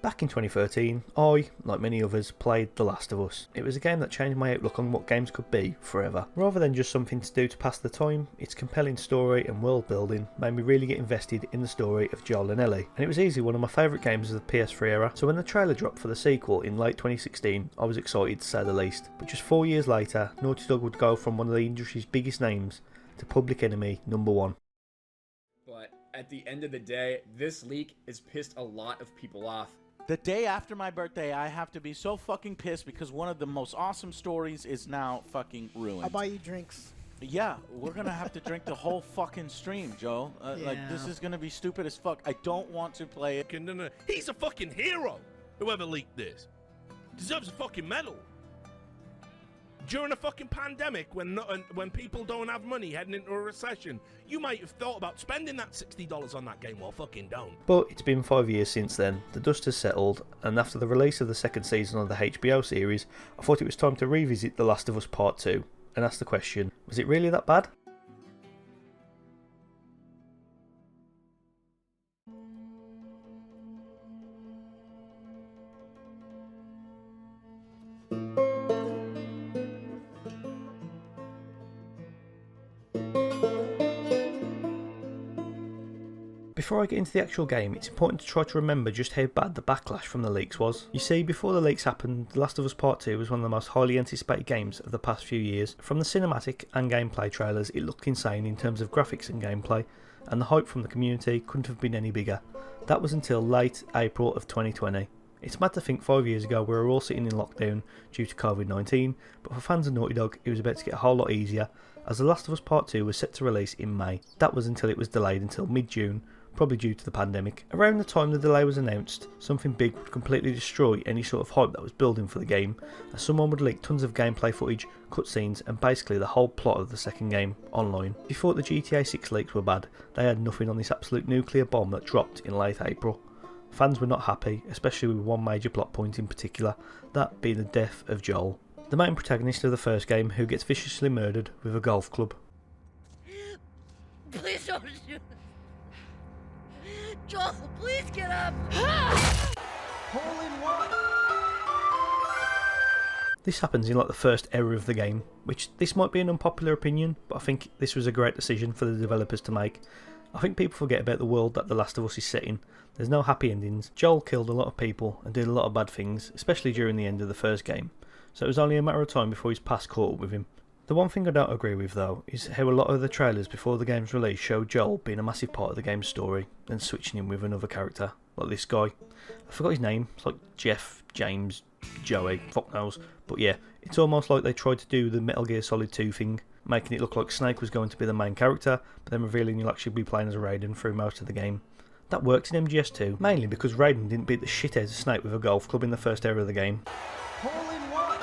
Back in 2013, I, like many others, played The Last of Us. It was a game that changed my outlook on what games could be forever. Rather than just something to do to pass the time, its compelling story and world building made me really get invested in the story of Joel and Ellie, and it was easily one of my favourite games of the PS3 era, so when the trailer dropped for the sequel in late 2016, I was excited to say the least. But just 4 years later, Naughty Dog would go from one of the industry's biggest names to public enemy number one. But at the end of the day, this leak has pissed a lot of people off. The day after my birthday, I have to be so fucking pissed because one of the most awesome stories is now fucking ruined. I'll buy you drinks. Yeah, we're gonna have to drink the whole fucking stream, Joe. Like, this is gonna be stupid as fuck. I don't want to play it. No. He's a fucking hero. Whoever leaked this deserves a fucking medal. During a fucking pandemic, when people don't have money heading into a recession, you might have thought about spending that $60 on that game. Well, fucking don't. But it's been 5 years since then, the dust has settled, and after the release of the second season of the HBO series, I thought it was time to revisit The Last of Us Part 2, and ask the question, was it really that bad? Before I get into the actual game, it's important to try to remember just how bad the backlash from the leaks was. You see, before the leaks happened, The Last of Us Part 2 was one of the most highly anticipated games of the past few years. From the cinematic and gameplay trailers, it looked insane in terms of graphics and gameplay, and the hype from the community couldn't have been any bigger. That was until late April of 2020. It's mad to think 5 years ago we were all sitting in lockdown due to COVID-19, but for fans of Naughty Dog it was about to get a whole lot easier, as The Last of Us Part 2 was set to release in May. That was until it was delayed until mid-June, probably due to the pandemic. Around the time the delay was announced, something big would completely destroy any sort of hype that was building for the game, as someone would leak tons of gameplay footage, cutscenes and basically the whole plot of the second game online. If you thought the GTA 6 leaks were bad, they had nothing on this absolute nuclear bomb that dropped in late April. Fans were not happy, especially with one major plot point in particular, that being the death of Joel, the main protagonist of the first game, who gets viciously murdered with a golf club. Please don't shoot. Joel, please get up! Hole in one! This happens in like the first hour of the game, which this might be an unpopular opinion, but I think this was a great decision for the developers to make. I think people forget about the world that The Last of Us is set in. There's no happy endings. Joel killed a lot of people and did a lot of bad things, especially during the end of the first game, so it was only a matter of time before his past caught up with him. The one thing I don't agree with though is how a lot of the trailers before the game's release showed Joel being a massive part of the game's story, then switching him with another character, like this guy. I forgot his name, it's like Jeff, James, Joey, fuck knows, but yeah, it's almost like they tried to do the Metal Gear Solid 2 thing, making it look like Snake was going to be the main character, but then revealing you'll actually be playing as Raiden through most of the game. That worked in MGS2, mainly because Raiden didn't beat the shit out of Snake with a golf club in the first hour of the game. Hole in one!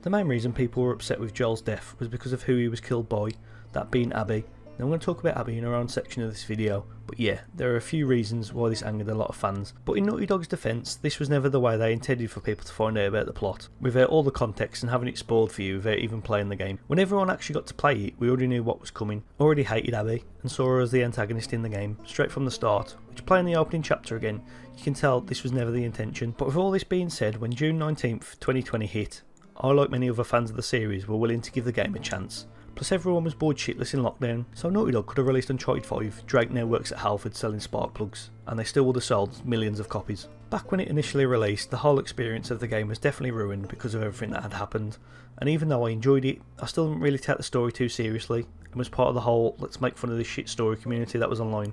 The main reason people were upset with Joel's death was because of who he was killed by, that being Abby. Now I'm going to talk about Abby in our own section of this video, but yeah, there are a few reasons why this angered a lot of fans. But in Naughty Dog's defence, this was never the way they intended for people to find out about the plot, without all the context and having it spoiled for you without even playing the game. When everyone actually got to play it, we already knew what was coming, already hated Abby, and saw her as the antagonist in the game, straight from the start, which playing the opening chapter again, you can tell this was never the intention. But with all this being said, when June 19th, 2020 hit, I, like many other fans of the series, were willing to give the game a chance. Plus everyone was bored shitless in lockdown, so Naughty Dog could have released Uncharted 5, Drake now works at Halford selling spark plugs, and they still would have sold millions of copies. Back when it initially released, the whole experience of the game was definitely ruined because of everything that had happened, and even though I enjoyed it, I still didn't really take the story too seriously, and was part of the whole let's make fun of this shit story community that was online.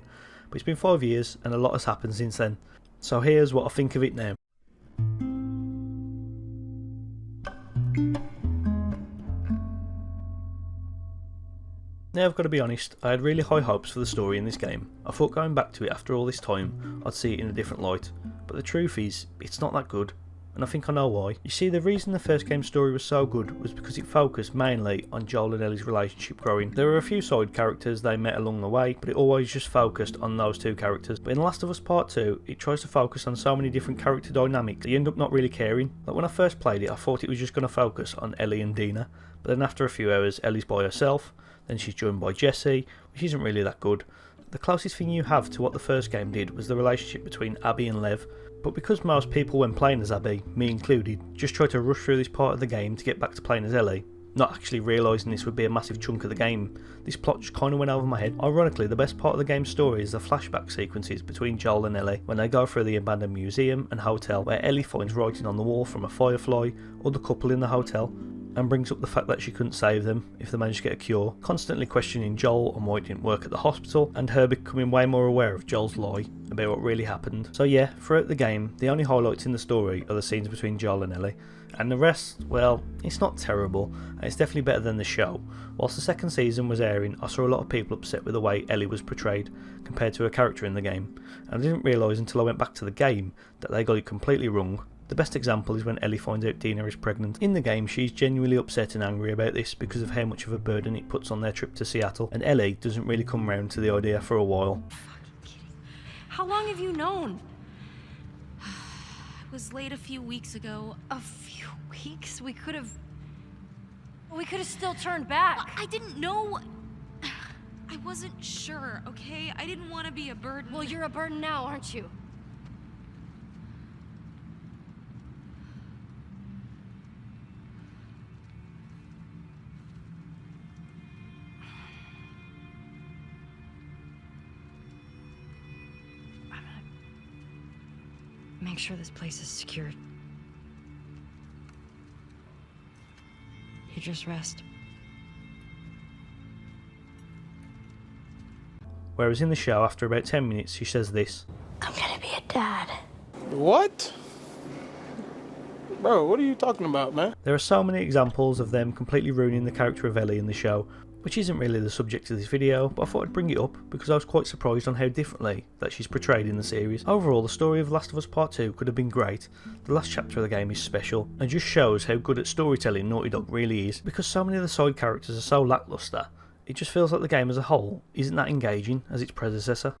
But it's been 5 years, and a lot has happened since then. So here's what I think of it now. Now I've got to be honest, I had really high hopes for the story in this game. I thought going back to it after all this time, I'd see it in a different light, but the truth is, it's not that good, and I think I know why. You see, the reason the first game's story was so good was because it focused mainly on Joel and Ellie's relationship growing. There were a few side characters they met along the way, but it always just focused on those two characters. But in The Last of Us Part 2, it tries to focus on so many different character dynamics that you end up not really caring. Like when I first played it, I thought it was just going to focus on Ellie and Dina, but then after a few hours, Ellie's by herself, then she's joined by Jesse, which isn't really that good. the closest thing you have to what the first game did was the relationship between Abby and Lev, but because most people when playing as Abby, me included, just try to rush through this part of the game to get back to playing as Ellie, not actually realising this would be a massive chunk of the game, this plot just kinda went over my head. Ironically, the best part of the game's story is the flashback sequences between Joel and Ellie when they go through the abandoned museum and hotel where Ellie finds writing on the wall from a firefly or the couple in the hotel, and brings up the fact that she couldn't save them if they managed to get a cure, constantly questioning Joel on why it didn't work at the hospital, and her becoming way more aware of Joel's lie about what really happened. So yeah, throughout the game, the only highlights in the story are the scenes between Joel and Ellie, and the rest, well, it's not terrible, and it's definitely better than the show. Whilst the second season was airing, I saw a lot of people upset with the way Ellie was portrayed compared to her character in the game, and I didn't realise until I went back to the game that they got it completely wrong. The best example is when Ellie finds out Dina is pregnant. In the game, she's genuinely upset and angry about this because of how much of a burden it puts on their trip to Seattle, and Ellie doesn't really come round to the idea for a while. How long have you known? I was late a few weeks ago. A few weeks? We could have still turned back. I didn't know. I wasn't sure, okay? I didn't want to be a burden. Well, you're a burden now, aren't you? Make sure this place is secured. You just rest. Whereas in the show, after about 10 minutes, she says this. I'm gonna be a dad. What? Bro, what are you talking about, man? There are so many examples of them completely ruining the character of Ellie in the show, which isn't really the subject of this video, but I thought I'd bring it up because I was quite surprised on how differently that she's portrayed in the series. Overall, the story of Last of Us Part 2 could have been great. The last chapter of the game is special, and just shows how good at storytelling Naughty Dog really is. Because so many of the side characters are so lacklustre, it just feels like the game as a whole isn't that engaging as its predecessor.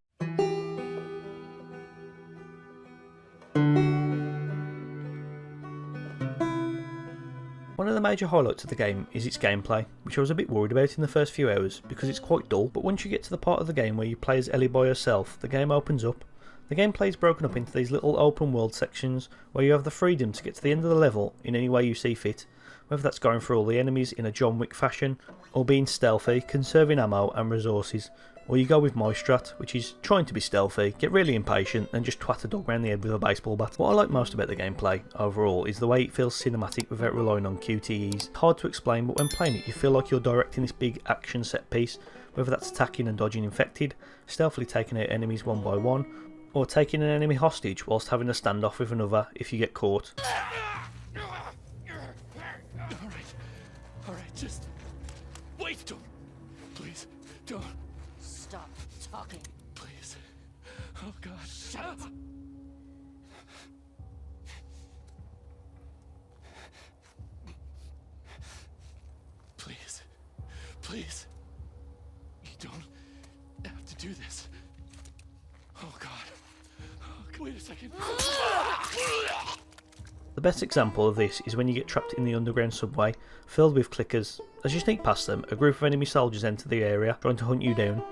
One of the major highlights of the game is its gameplay, which I was a bit worried about in the first few hours because it's quite dull, but once you get to the part of the game where you play as Ellie by herself, the game opens up. The gameplay is broken up into these little open world sections where you have the freedom to get to the end of the level in any way you see fit, whether that's going through all the enemies in a John Wick fashion, or being stealthy, conserving ammo and resources, or you go with my strat, which is trying to be stealthy, get really impatient and just twat a dog round the head with a baseball bat. What I like most about the gameplay overall is the way it feels cinematic without relying on QTEs. It's hard to explain, but when playing it you feel like you're directing this big action set piece, whether that's attacking and dodging infected, stealthily taking out enemies one by one, or taking an enemy hostage whilst having a standoff with another if you get caught. Alright, just wait. Please, don't. Stop talking. Please. Oh God. Shut up. Please. You don't have to do this. Oh God. Wait a second. The best example of this is when you get trapped in the underground subway, filled with clickers. As you sneak past them, a group of enemy soldiers enter the area, trying to hunt you down.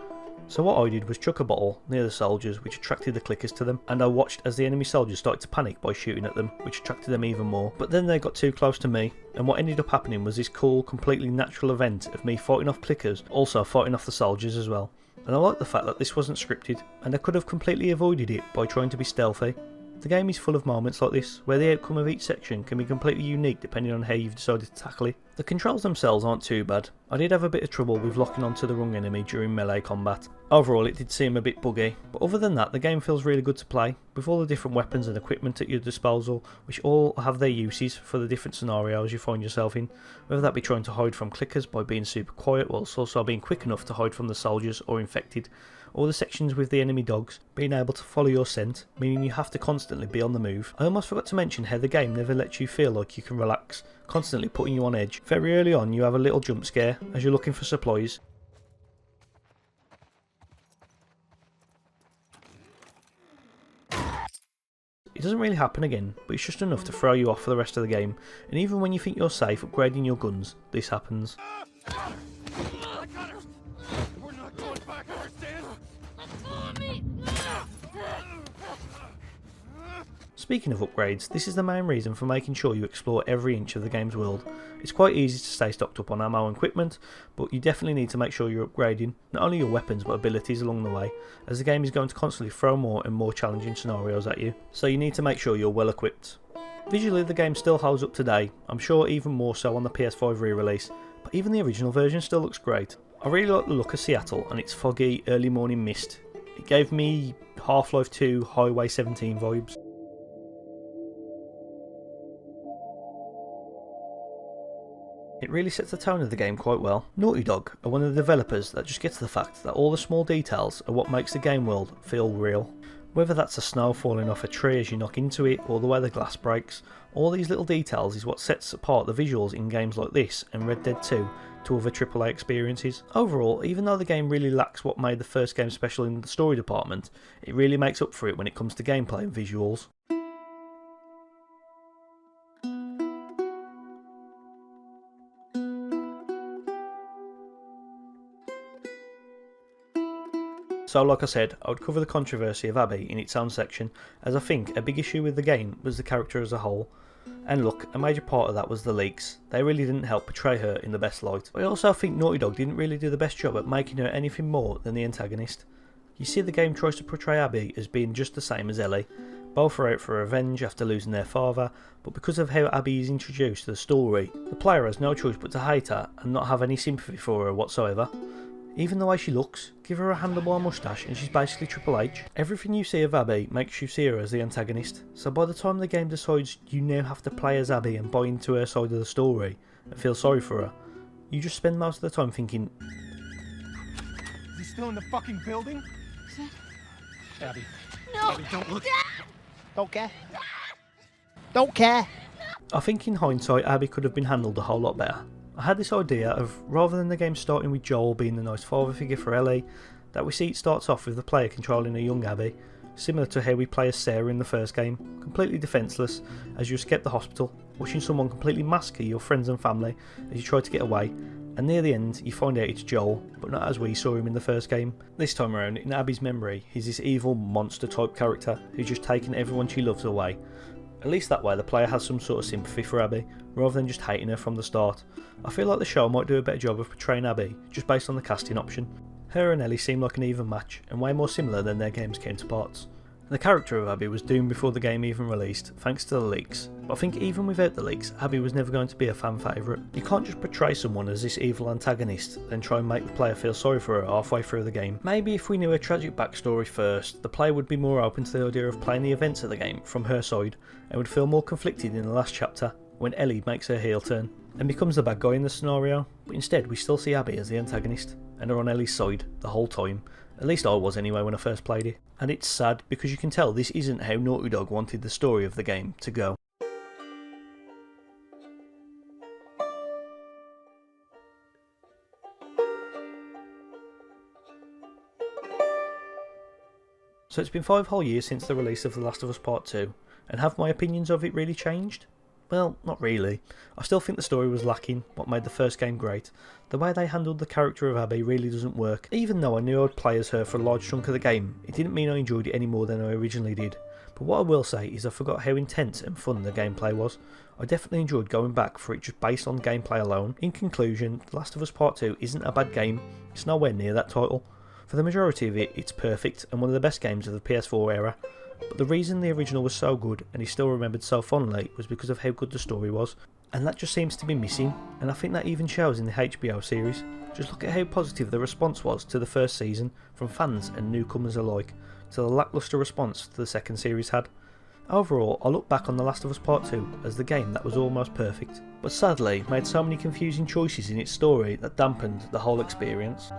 So what I did was chuck a bottle near the soldiers, which attracted the clickers to them, and I watched as the enemy soldiers started to panic by shooting at them, which attracted them even more. But then they got too close to me, and what ended up happening was this cool, completely natural event of me fighting off clickers, also fighting off the soldiers as well. And I like the fact that this wasn't scripted, and I could have completely avoided it by trying to be stealthy. The game is full of moments like this, where the outcome of each section can be completely unique depending on how you've decided to tackle it. The controls themselves aren't too bad. I did have a bit of trouble with locking onto the wrong enemy during melee combat. Overall it did seem a bit buggy, but other than that the game feels really good to play, with all the different weapons and equipment at your disposal, which all have their uses for the different scenarios you find yourself in, whether that be trying to hide from clickers by being super quiet whilst also being quick enough to hide from the soldiers or infected, or the sections with the enemy dogs, being able to follow your scent, meaning you have to constantly be on the move. I almost forgot to mention how the game never lets you feel like you can relax, constantly putting you on edge. Very early on you have a little jump scare as you're looking for supplies. It doesn't really happen again, but it's just enough to throw you off for the rest of the game, and even when you think you're safe upgrading your guns, this happens. I got her. We're not going back, understand? Speaking of upgrades, this is the main reason for making sure you explore every inch of the game's world. It's quite easy to stay stocked up on ammo and equipment, but you definitely need to make sure you're upgrading not only your weapons but abilities along the way, as the game is going to constantly throw more and more challenging scenarios at you, so you need to make sure you're well equipped. Visually the game still holds up today, I'm sure even more so on the PS5 re-release, but even the original version still looks great. I really like the look of Seattle and its foggy early morning mist. It gave me Half-Life 2 Highway 17 vibes. It really sets the tone of the game quite well. Naughty Dog are one of the developers that just gets the fact that all the small details are what makes the game world feel real. Whether that's the snow falling off a tree as you knock into it, or the way the glass breaks, all these little details is what sets apart the visuals in games like this and Red Dead 2 to other AAA experiences. Overall, even though the game really lacks what made the first game special in the story department, it really makes up for it when it comes to gameplay and visuals. So like I said, I would cover the controversy of Abby in its own section, as I think a big issue with the game was the character as a whole. And look, a major part of that was the leaks. They really didn't help portray her in the best light. But I also think Naughty Dog didn't really do the best job at making her anything more than the antagonist. You see, the game tries to portray Abby as being just the same as Ellie. Both are out for revenge after losing their father, but because of how Abby is introduced to the story, the player has no choice but to hate her and not have any sympathy for her whatsoever. Even the way she looks, give her a handlebar moustache and she's basically Triple H. Everything you see of Abby makes you see her as the antagonist, so by the time the game decides you now have to play as Abby and buy into her side of the story and feel sorry for her, you just spend most of the time thinking, Is he still in the fucking building? Abby. No! Abby, don't look. Don't care. Don't care. I think in hindsight Abby could have been handled a whole lot better. I had this idea of, rather than the game starting with Joel being the nice father figure for Ellie, that we see it starts off with the player controlling a young Abby, similar to how we play as Sarah in the first game, completely defenceless as you escape the hospital, watching someone completely massacre your friends and family as you try to get away, and near the end you find out it's Joel, but not as we saw him in the first game. This time around, in Abby's memory, he's this evil monster type character who's just taken everyone she loves away. At least that way the player has some sort of sympathy for Abby, rather than just hating her from the start. I feel like the show might do a better job of portraying Abby, just based on the casting option. Her and Ellie seem like an even match, and way more similar than their game's counterparts. The character of Abby was doomed before the game even released, thanks to the leaks, but I think even without the leaks, Abby was never going to be a fan favourite. You can't just portray someone as this evil antagonist, then try and make the player feel sorry for her halfway through the game. Maybe if we knew her tragic backstory first, the player would be more open to the idea of playing the events of the game from her side, and would feel more conflicted in the last chapter, when Ellie makes her heel turn, and becomes the bad guy in the scenario, but instead we still see Abby as the antagonist, and are on Ellie's side the whole time. At least I was anyway when I first played it. And it's sad because you can tell this isn't how Naughty Dog wanted the story of the game to go. So it's been 5 whole years since the release of The Last of Us Part 2, and have my opinions of it really changed? Well, not really. I still think the story was lacking, what made the first game great. The way they handled the character of Abby really doesn't work. Even though I knew I'd play as her for a large chunk of the game, it didn't mean I enjoyed it any more than I originally did. But what I will say is I forgot how intense and fun the gameplay was. I definitely enjoyed going back for it just based on gameplay alone. In conclusion, The Last of Us Part 2 isn't a bad game, it's nowhere near that title. For the majority of it, it's perfect and one of the best games of the PS4 era. But the reason the original was so good and is still remembered so fondly was because of how good the story was, and that just seems to be missing, and I think that even shows in the HBO series. Just look at how positive the response was to the first season from fans and newcomers alike, to the lacklustre response the second series had. Overall, I look back on The Last of Us Part 2 as the game that was almost perfect, but sadly made so many confusing choices in its story that dampened the whole experience.